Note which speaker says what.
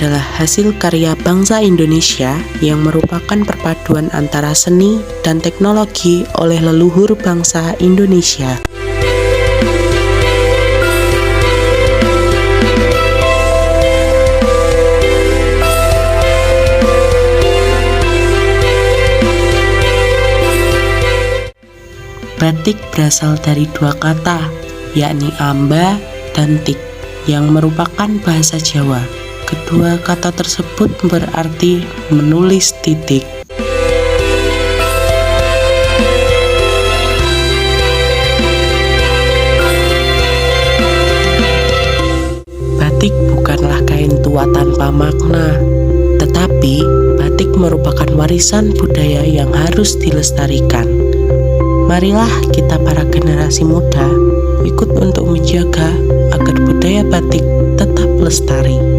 Speaker 1: adalah hasil karya bangsa Indonesia yang merupakan perpaduan antara seni dan teknologi oleh leluhur bangsa Indonesia. Batik berasal dari dua kata, yakni amba dan tik, yang merupakan bahasa Jawa. Kedua kata tersebut berarti menulis titik. Batik bukanlah kain tua tanpa makna, tetapi batik merupakan warisan budaya yang harus dilestarikan. Marilah kita para generasi muda ikut untuk menjaga agar budaya batik tetap lestari.